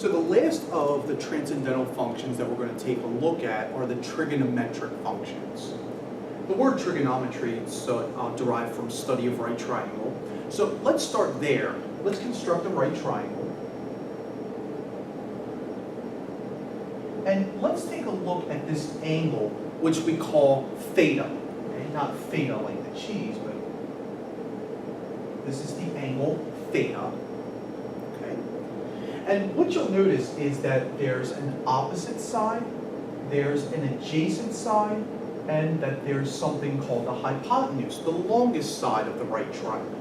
So the last of the transcendental functions that we're going to take a look at are the trigonometric functions. The word trigonometry is derived from study of right triangle. So let's start there. Let's construct a right triangle. And let's take a look at this angle, which we call theta. Okay? Not theta like the cheese, but this is the angle theta. And what you'll notice is that there's an opposite side, there's an adjacent side, and that there's something called the hypotenuse, the longest side of the right triangle.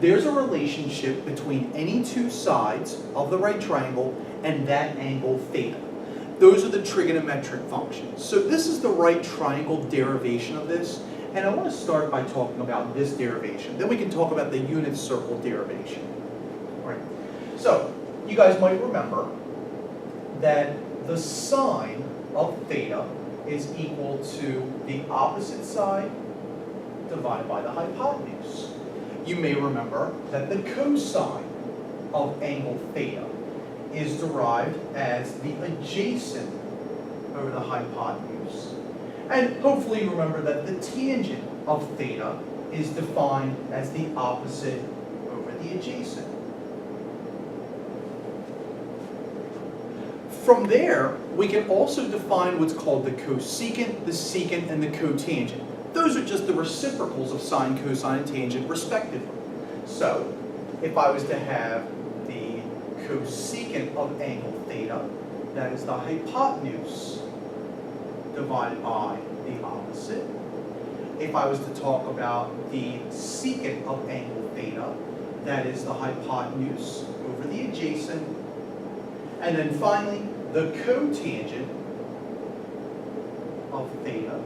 There's a relationship between any two sides of the right triangle and that angle theta. Those are the trigonometric functions. So this is the right triangle derivation of this, and I want to start by talking about this derivation. Then we can talk about the unit circle derivation. All right. So you guys might remember that the sine of theta is equal to the opposite side divided by the hypotenuse. You may remember that the cosine of angle theta is derived as the adjacent over the hypotenuse. And hopefully you remember that the tangent of theta is defined as the opposite over the adjacent. From there, we can also define what's called the cosecant, the secant, and the cotangent. Those are just the reciprocals of sine, cosine, and tangent, respectively. So, if I was to have the cosecant of angle theta, that is the hypotenuse divided by the opposite. If I was to talk about the secant of angle theta, that is the hypotenuse over the adjacent. And then finally, the cotangent of theta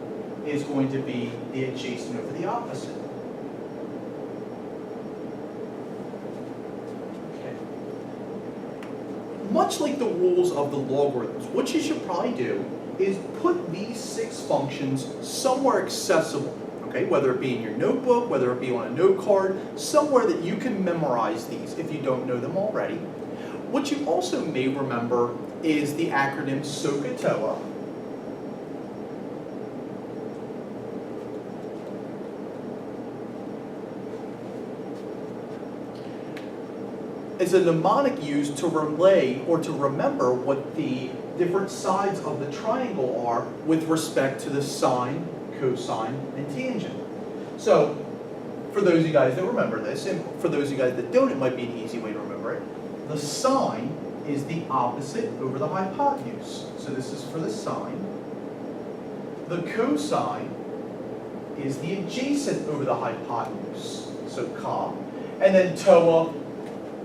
is going to be the adjacent over the opposite. Okay. Much like the rules of the logarithms, what you should probably do is put these 6 functions somewhere accessible, okay? Whether it be in your notebook, whether it be on a note card, somewhere that you can memorize these if you don't know them already. What you also may remember is the acronym Sohcahtoa. It's a mnemonic used to relay or to remember what the different sides of the triangle are with respect to the sine, cosine, and tangent. So, for those of you guys that remember this, and for those of you guys that don't, it might be an easy way to remember it. The sine is the opposite over the hypotenuse. So this is for the sine. The cosine is the adjacent over the hypotenuse. So ca. And then toa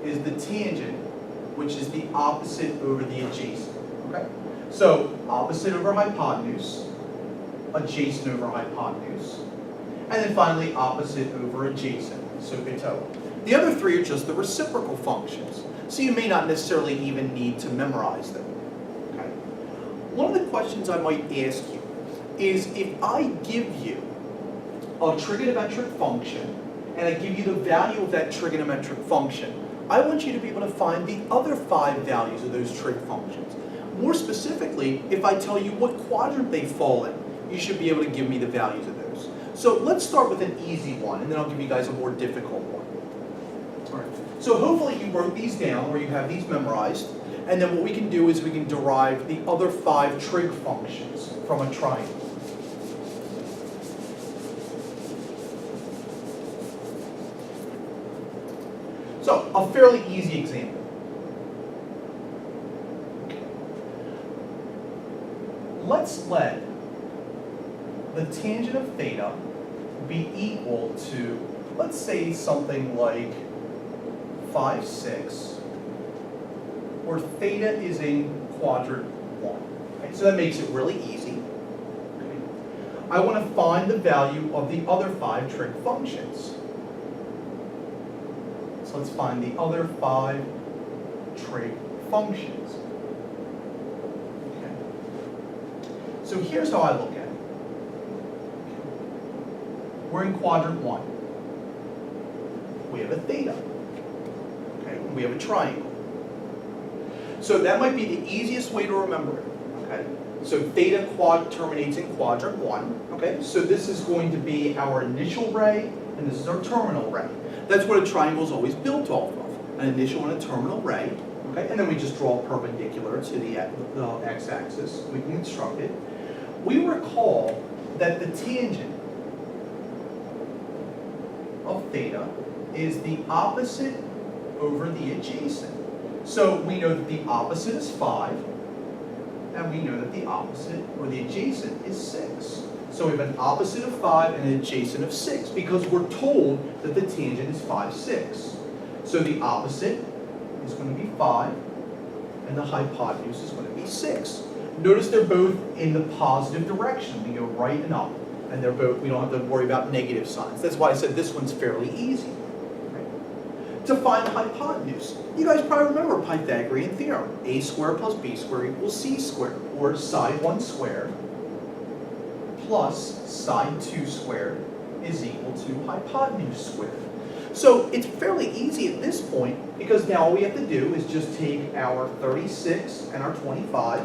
is the tangent, which is the opposite over the adjacent. Okay? So opposite over hypotenuse, adjacent over hypotenuse, and then finally opposite over adjacent. Sohcahtoa. The other 3 are just the reciprocal functions. So you may not necessarily even need to memorize them. Okay? One of the questions I might ask you is if I give you a trigonometric function and I give you the value of that trigonometric function, I want you to be able to find the other 5 values of those trig functions. More specifically, if I tell you what quadrant they fall in, you should be able to give me the values of those. So let's start with an easy one, and then I'll give you guys a more difficult one. All right. So hopefully you wrote these down or you have these memorized, and then what we can do is we can derive the other 5 trig functions from a triangle. So a fairly easy example. Let's let the tangent of theta be equal to, let's say, something like 5, 6, where theta is in quadrant 1. Okay, so that makes it really easy. Okay. I want to find the value of the other 5 trig functions. So let's find the other 5 trig functions. Okay. So here's how I look at it. We're in quadrant 1. We have a theta. Okay, we have a triangle. So that might be the easiest way to remember it, okay? So theta terminates in quadrant 1, okay? So this is going to be our initial ray, and this is our terminal ray. That's what a triangle is always built off of, an initial and a terminal ray, okay? And then we just draw perpendicular to the x-axis. We can construct it. We recall that the tangent of theta is the opposite over the adjacent. So we know that the opposite is 5, and we know that the opposite, or the adjacent, is 6. So we have an opposite of 5 and an adjacent of 6, because we're told that the tangent is 5, 6. So the opposite is going to be 5, and the hypotenuse is going to be 6. Notice they're both in the positive direction. We go right and up, and they're both, we don't have to worry about negative signs. That's why I said this one's fairly easy. To find the hypotenuse. You guys probably remember Pythagorean theorem. A squared plus b squared equals c squared, or side 1 squared plus side 2 squared is equal to hypotenuse squared. So it's fairly easy at this point, because now all we have to do is just take our 36 and our 25,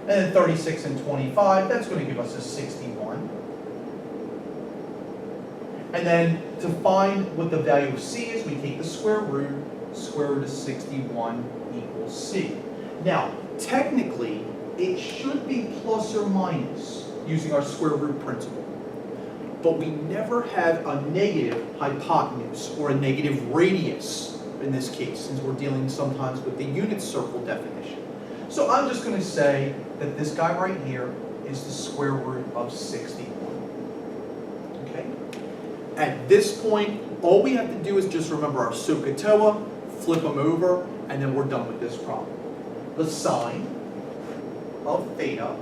and then 36 and 25, that's going to give us a 61. And then to find what the value of c is, we take the square root of 61 equals c. Now, technically, it should be plus or minus using our square root principle. But we never have a negative hypotenuse or a negative radius in this case, since we're dealing sometimes with the unit circle definition. So I'm just going to say that this guy right here is the square root of 61. At this point, all we have to do is just remember our Sohcahtoa, flip them over, and then we're done with this problem. The sine of theta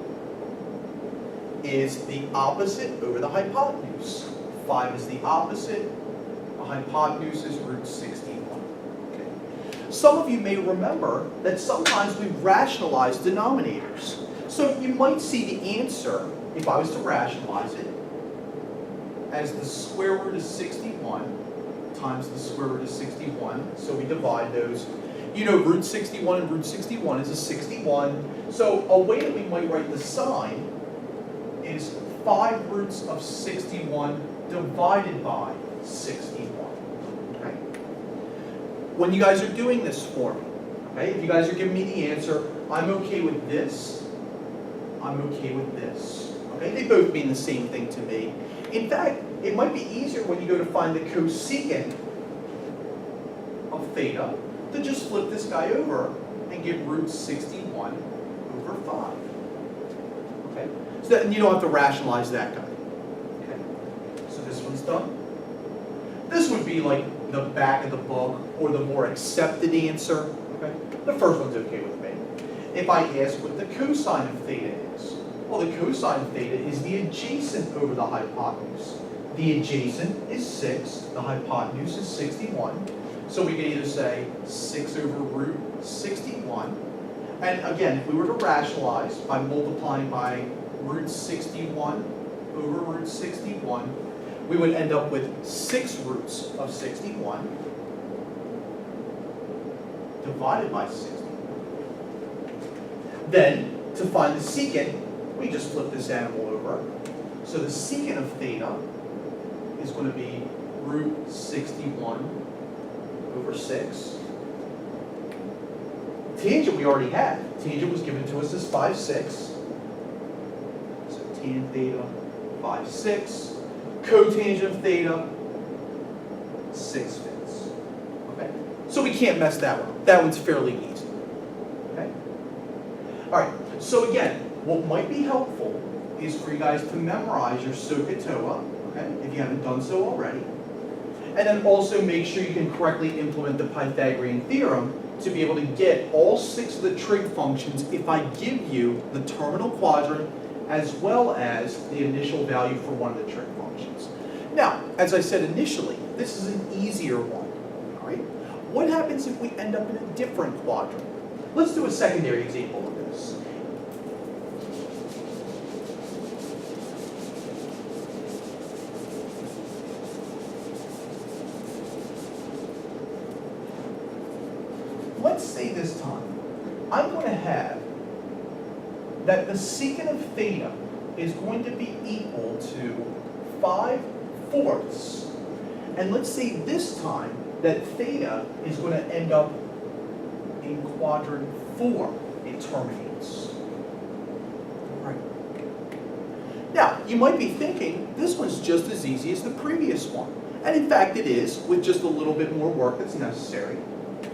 is the opposite over the hypotenuse. 5 is the opposite. The hypotenuse is root 61. Okay. Some of you may remember that sometimes we rationalize denominators. So you might see the answer, if I was to rationalize it, as the square root of 61 times the square root of 61. So we divide those. You know, root 61 and root 61 is a 61. So a way that we might write the sine is 5 roots of 61 divided by 61. Okay? When you guys are doing this for me, okay, if you guys are giving me the answer, I'm okay with this, I'm okay with this. Okay? They both mean the same thing to me. In fact, it might be easier when you go to find the cosecant of theta to just flip this guy over and get root 61 over 5. Okay? So that, and you don't have to rationalize that guy. Okay? So this one's done. This would be like the back of the book or the more accepted answer. Okay? The first one's okay with me. If I ask what the cosine of theta is, well, the cosine of theta is the adjacent over the hypotenuse. The adjacent is 6, the hypotenuse is 61. So we can either say 6 over root 61. And again, if we were to rationalize by multiplying by root 61 over root 61, we would end up with 6 roots of 61 divided by 61. Then, to find the secant, we just flip this animal over. So the secant of theta is going to be root 61 over 6. Tangent we already had. Tangent was given to us as 5, 6. So tan theta, 5, 6. Cotangent of theta, 6 fifths. Okay? So we can't mess that one up. That one's fairly easy. Okay? All right. So again, what might be helpful is for you guys to memorize your Sohcahtoa, okay, if you haven't done so already. And then also make sure you can correctly implement the Pythagorean theorem to be able to get all 6 of the trig functions if I give you the terminal quadrant as well as the initial value for one of the trig functions. Now, as I said initially, this is an easier one. All right? What happens if we end up in a different quadrant? Let's do a secondary example of this. that the secant of theta is going to be equal to 5/4. And let's say this time that theta is going to end up in quadrant 4. It terminates. Right. Now, you might be thinking, this one's just as easy as the previous one. And in fact, it is, with just a little bit more work that's necessary.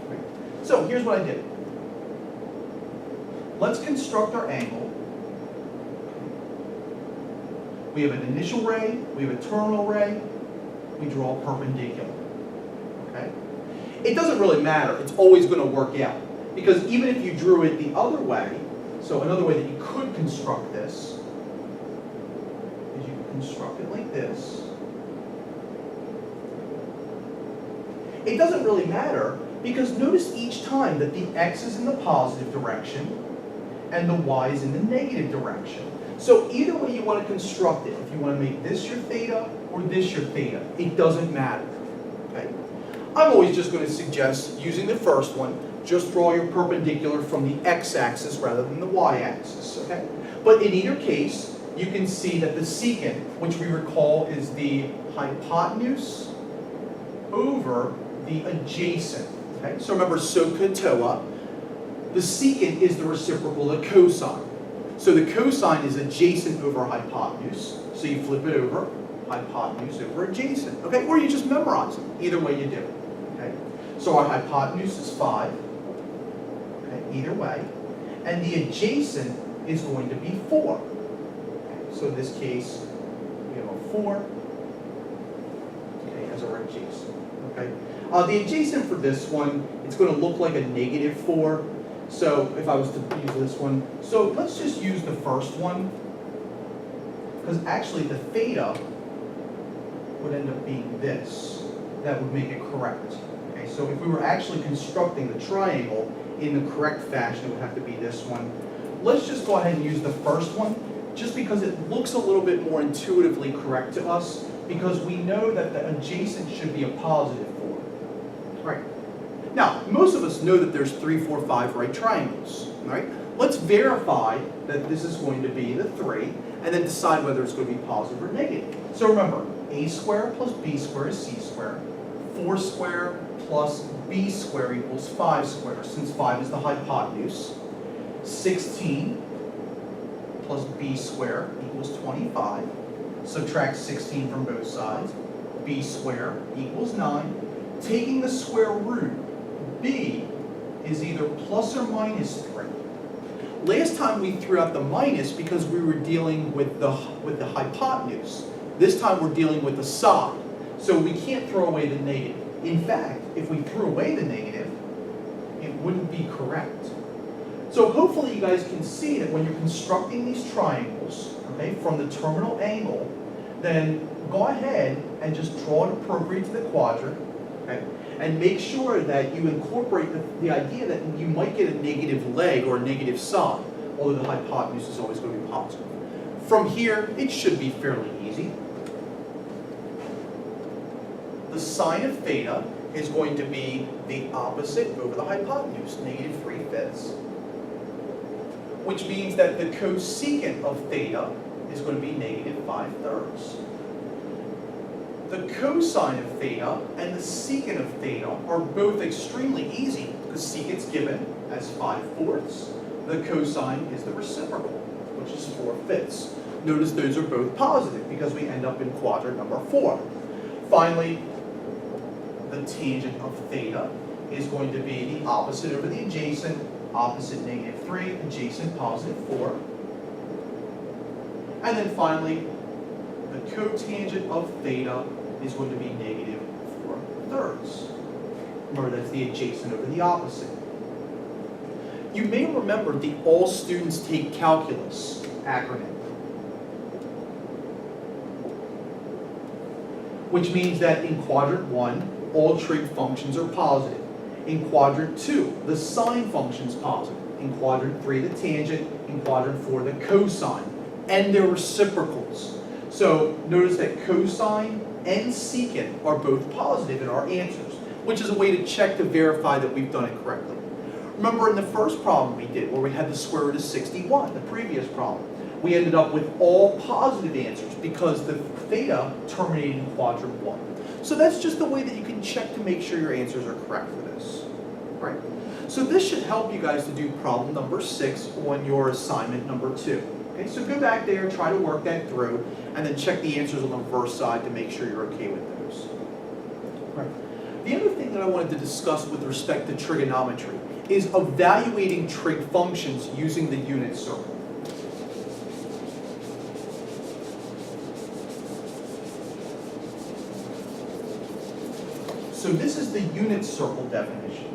Right. So here's what I did. Let's construct our angle. We have an initial ray, we have a terminal ray, we draw a perpendicular. Okay? It doesn't really matter, it's always going to work out. Because even if you drew it the other way, so another way that you could construct this, is you could construct it like this. It doesn't really matter, because notice each time that the x is in the positive direction, and the y is in the negative direction. So either way you want to construct it, if you want to make this your theta or this your theta, it doesn't matter. Okay? I'm always just going to suggest using the first one, just draw your perpendicular from the x-axis rather than the y-axis. Okay? But in either case, you can see that the secant, which we recall is the hypotenuse over the adjacent. Okay? So remember Sohcahtoa. The secant is the reciprocal of cosine. So the cosine is adjacent over hypotenuse. So you flip it over, hypotenuse over adjacent. Okay, or you just memorize it. Either way you do it. Okay, so our hypotenuse is 5. Okay, either way, and the adjacent is going to be 4. Okay, so in this case, we have a 4. Okay, as our adjacent. Okay, the adjacent for this one, it's going to look like a -4. So if I was to use this one, so let's just use the first one, because actually the theta would end up being this. That would make it correct. Okay, so if we were actually constructing the triangle in the correct fashion, it would have to be this one. Let's just go ahead and use the first one, just because it looks a little bit more intuitively correct to us, because we know that the adjacent should be a +4. Right. Now, most of us know that there's 3, 4, 5 right triangles, right? Let's verify that this is going to be the 3, and then decide whether it's going to be positive or negative. So remember, a squared plus b squared is c squared. 4 squared plus b squared equals 5 squared, since 5 is the hypotenuse. 16 plus b squared equals 25. Subtract 16 from both sides. B squared equals 9. Taking the square root, b is either plus or minus 3. Last time we threw out the minus because we were dealing with the hypotenuse. This time we're dealing with the side. So we can't throw away the negative. In fact, if we threw away the negative, it wouldn't be correct. So hopefully you guys can see that when you're constructing these triangles, okay, from the terminal angle, then go ahead and just draw it appropriate to the quadrant. Okay? And make sure that you incorporate the idea that you might get a negative leg or a negative side, although the hypotenuse is always going to be positive. From here, it should be fairly easy. The sine of theta is going to be the opposite over the hypotenuse, -3/5. Which means that the cosecant of theta is going to be -5/3. The cosine of theta and the secant of theta are both extremely easy, because secant's given as 5/4. The cosine is the reciprocal, which is 4/5. Notice those are both positive, because we end up in quadrant number 4. Finally, the tangent of theta is going to be the opposite over the adjacent, opposite -3, adjacent +4. And then finally, the cotangent of theta is going to be -4/3. Remember, that's the adjacent over the opposite. You may remember the All Students Take Calculus acronym, which means that in quadrant 1, all trig functions are positive. In quadrant 2, the sine function is positive. In quadrant 3, the tangent. In quadrant 4, the cosine. And their reciprocals. So notice that cosine and secant are both positive in our answers, which is a way to check to verify that we've done it correctly. Remember in the first problem we did, where we had the square root of 61, the previous problem, we ended up with all positive answers because the theta terminated in quadrant 1. So that's just the way that you can check to make sure your answers are correct for this. Right? So this should help you guys to do problem number 6 on your assignment number 2. Okay, so go back there, try to work that through, and then check the answers on the reverse side to make sure you're okay with those. Right. The other thing that I wanted to discuss with respect to trigonometry is evaluating trig functions using the unit circle. So this is the unit circle definition.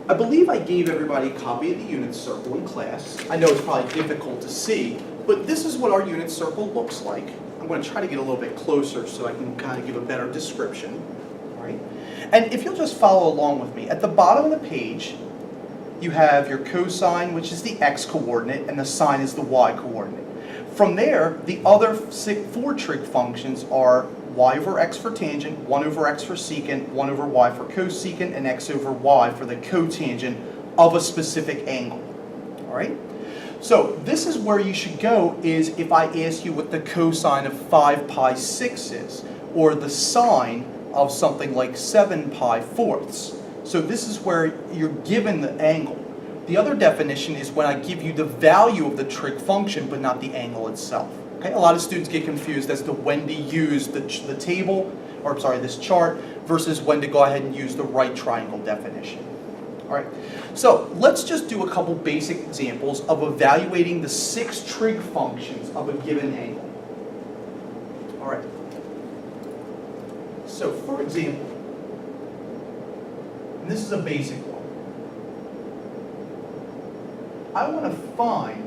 I believe I gave everybody a copy of the unit circle in class. I know it's probably difficult to see, but this is what our unit circle looks like. I'm going to try to get a little bit closer so I can kind of give a better description. Right? And if you'll just follow along with me, at the bottom of the page, you have your cosine, which is the x-coordinate, and the sine is the y-coordinate. From there, the other 4 trig functions are y over x for tangent, 1 over x for secant, 1 over y for cosecant, and x over y for the cotangent of a specific angle. All right? So this is where you should go is if I ask you what the cosine of 5 pi 6 is, or the sine of something like 7 pi fourths. So this is where you're given the angle. The other definition is when I give you the value of the trig function, but not the angle itself. Okay? A lot of students get confused as to when to use the table, or I'm sorry, this chart, versus when to go ahead and use the right triangle definition. All right. So let's just do a couple basic examples of evaluating the 6 trig functions of a given angle. All right. So for example, and this is a basic one, I want to find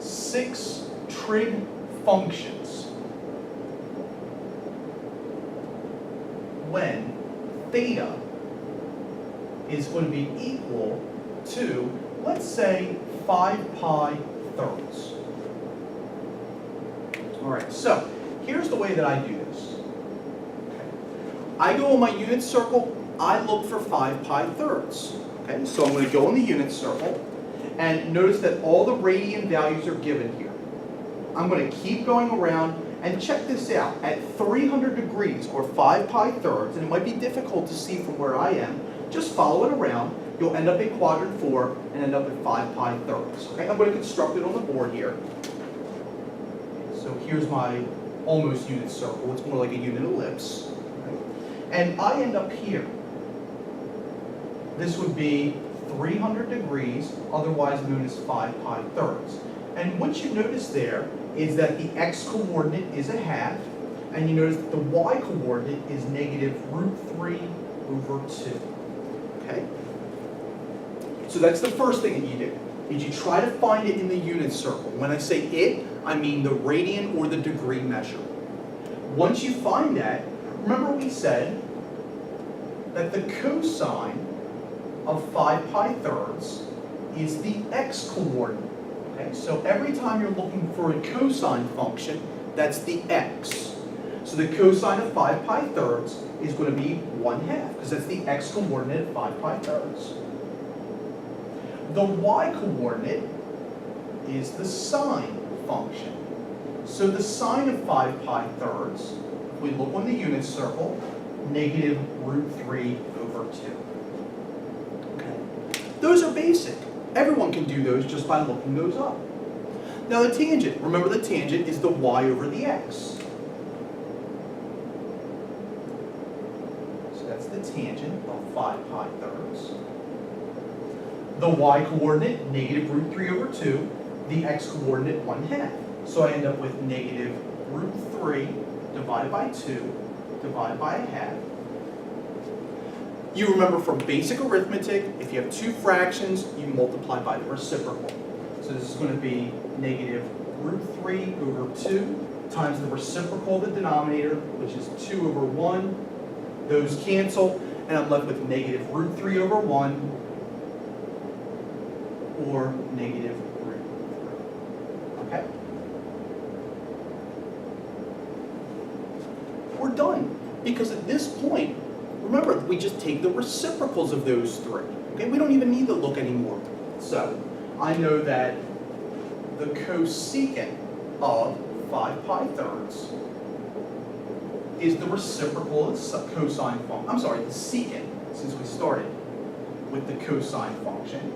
6 trig functions when theta is going to be equal to, let's say, 5 pi thirds. All right, so here's the way that I do this. Okay. I go on my unit circle, I look for 5 pi thirds. Okay, so I'm going to go in the unit circle, and notice that all the radian values are given here. I'm going to keep going around, and check this out. At 300 degrees, or 5 pi thirds, and it might be difficult to see from where I am, just follow it around. You'll end up in quadrant 4 and end up at 5 pi thirds. Okay, I'm going to construct it on the board here. So here's my almost unit circle. It's more like a unit ellipse. Okay? And I end up here. This would be 300 degrees, otherwise known as 5 pi thirds. And what you notice there is that the x-coordinate is a half, and you notice that the y-coordinate is negative √3 over 2. Okay? So that's the first thing that you do, is you try to find it in the unit circle. When I say it, I mean the radian or the degree measure. Once you find that, remember we said that the cosine of 5 pi thirds is the x-coordinate. Okay? So every time you're looking for a cosine function, that's the x. So the cosine of 5 pi thirds is going to be 1/2, because that's the x-coordinate of 5 pi thirds. The y-coordinate is the sine function. So the sine of 5 pi thirds, if we look on the unit circle, negative √3 over 2. Okay. Those are basic. Everyone can do those just by looking those up. Now the tangent, remember the tangent is the y over the x. So that's the tangent of 5 pi thirds. The y-coordinate, negative √3 over 2. The x-coordinate, 1/2. So I end up with negative √3 divided by 2 divided by 1/2. You remember from basic arithmetic, if you have 2 fractions, you multiply by the reciprocal. So this is going to be negative √3 over 2 times the reciprocal of the denominator, which is 2 over 1. Those cancel, and I'm left with negative √3 over 1 or negative root 3. Okay? We're done. Because at this point, remember, we just take the reciprocals of those three. Okay? We don't even need to look anymore. So, I know that the cosecant of 5 pi thirds is the reciprocal of the cosine function. I'm sorry, the secant, since we started with the cosine function.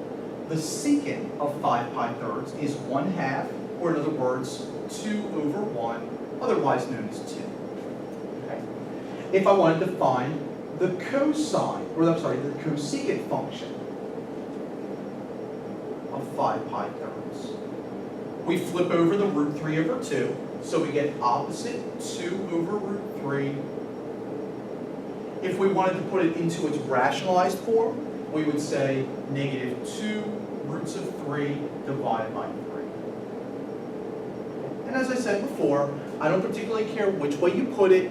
The secant of 5 pi thirds is 1/2, or in other words, 2 over 1, otherwise known as 2. Okay? If I wanted to find the cosine, or I'm sorry, the cosecant function of 5 pi thirds, we flip over the root 3 over 2, so we get opposite 2 over root 3. If we wanted to put it into its rationalized form, we would say negative 2 roots of 3 divided by 3. And as I said before, I don't particularly care which way you put it,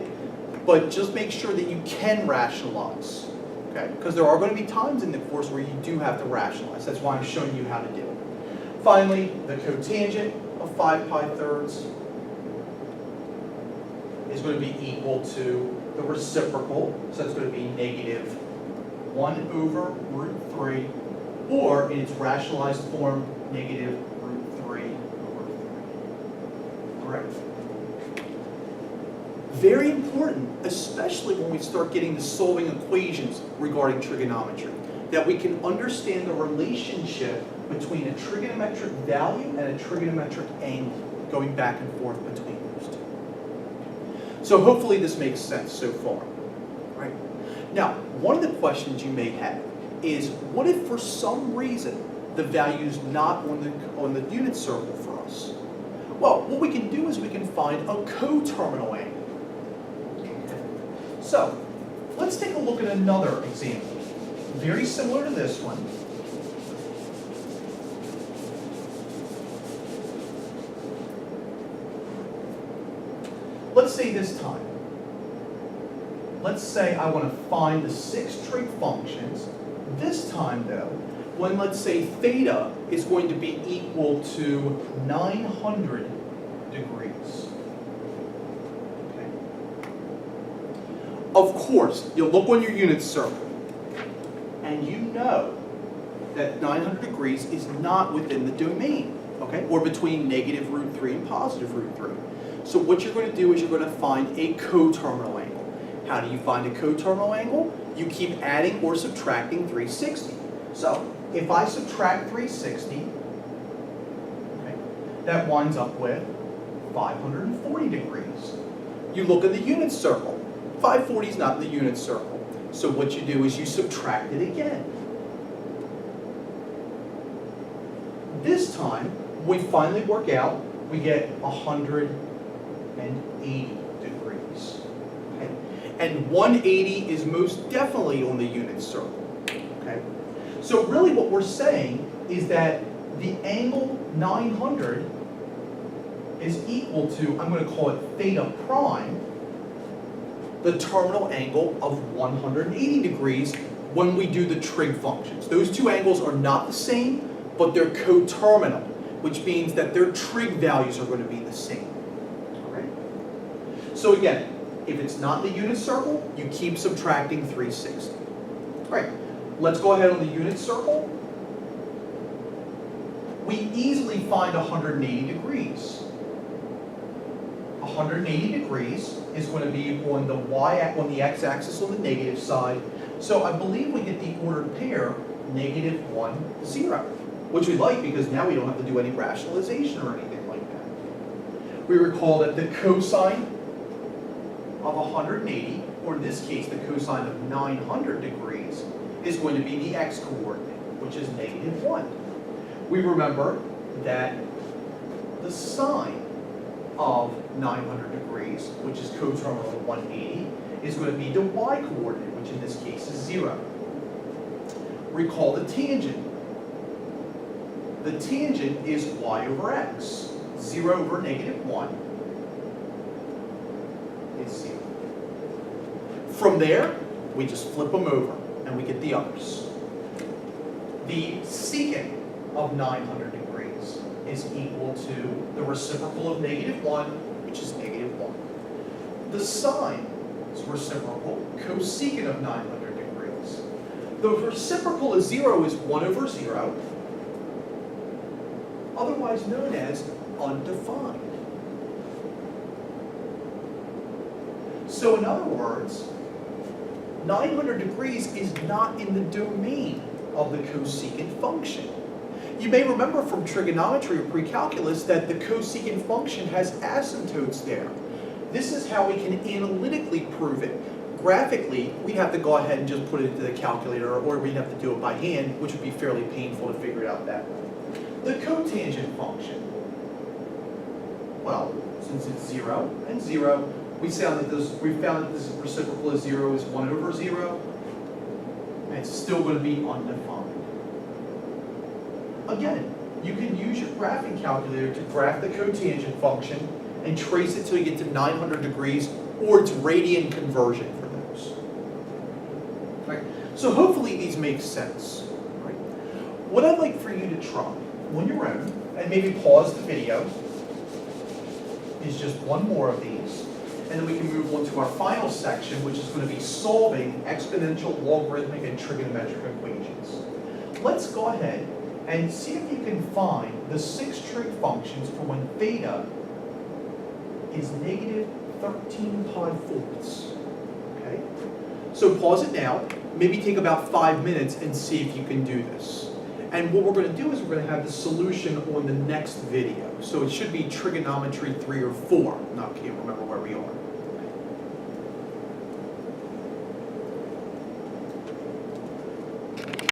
but just make sure that you can rationalize. Okay? Because there are going to be times in the course where you do have to rationalize. That's why I'm showing you how to do it. Finally, the cotangent of 5 pi thirds is going to be equal to the reciprocal, so it's going to be negative 1 over root 3, or in its rationalized form, negative root 3 over 3. Correct? Very important, especially when we start getting to solving equations regarding trigonometry, that we can understand the relationship between a trigonometric value and a trigonometric angle, going back and forth between those two. So hopefully this makes sense so far. Right? Now, one of the questions you may have is, what if for some reason the value is not on the unit circle for us? Well, what we can do is we can find a coterminal angle. So, let's take a look at another example. Very similar to this one. Let's say this time. Let's say I want to find the 6 trig functions. This time though, when let's say theta is going to be equal to 900 degrees. Okay. Of course, you'll look on your unit circle and you know that 900 degrees is not within the domain, okay, or between negative root 3 and positive root 3. So what you're going to do is you're going to find a coterminal angle. How do you find a coterminal angle? You keep adding or subtracting 360. So if I subtract 360, okay, that winds up with 540 degrees. You look at the unit circle. 540 is not the unit circle. So what you do is you subtract it again. This time, we finally work out, we get 180 degrees. Okay? And 180 is most definitely on the unit circle. Okay? So really what we're saying is that the angle 900 is equal to, I'm going to call it theta prime, the terminal angle of 180 degrees when we do the trig functions. Those two angles are not the same, but they're coterminal, which means that their trig values are going to be the same. All right? So again, if it's not the unit circle, you keep subtracting 360. All right, let's go ahead on the unit circle. We easily find 180 degrees. 180 degrees is going to be on the x-axis on the negative side. So I believe we get the ordered pair -1, 0, which we like because now we don't have to do any rationalization or anything like that. We recall that the cosine of 180, or in this case the cosine of 900 degrees, is going to be the x-coordinate, which is -1. We remember that the sine of 900 degrees, which is coterminal of 180, is going to be the y-coordinate, which in this case is 0. Recall the tangent. The tangent is y over x. 0 over -1 is 0. From there, we just flip them over, and we get the others. The secant of 900 degrees is equal to the reciprocal of -1, which is -1. The sine's reciprocal, cosecant of 900 degrees. The reciprocal of 0 is 1 over 0, otherwise known as undefined. So in other words, 900 degrees is not in the domain of the cosecant function. You may remember from trigonometry or pre-calculus that the cosecant function has asymptotes there. This is how we can analytically prove it. Graphically, we'd have to go ahead and just put it into the calculator, or we'd have to do it by hand, which would be fairly painful to figure it out that way. The cotangent function. Well, since it's 0 and 0, we found that this reciprocal of 0 is 1 over 0, and it's still going to be undefined. Again, you can use your graphing calculator to graph the cotangent function and trace it till you get to 900 degrees, or its radian conversion for those. Right? So hopefully these make sense. Right? What I'd like for you to try on your own, and maybe pause the video, is just one more of these, and then we can move on to our final section, which is going to be solving exponential, logarithmic, and trigonometric equations. Let's go ahead and see if you can find the 6 trig functions for when theta is -13 pi fourths. Okay? So pause it now, maybe take about 5 minutes and see if you can do this. And what we're going to do is we're going to have the solution on the next video. So it should be trigonometry 3 or 4. I can't remember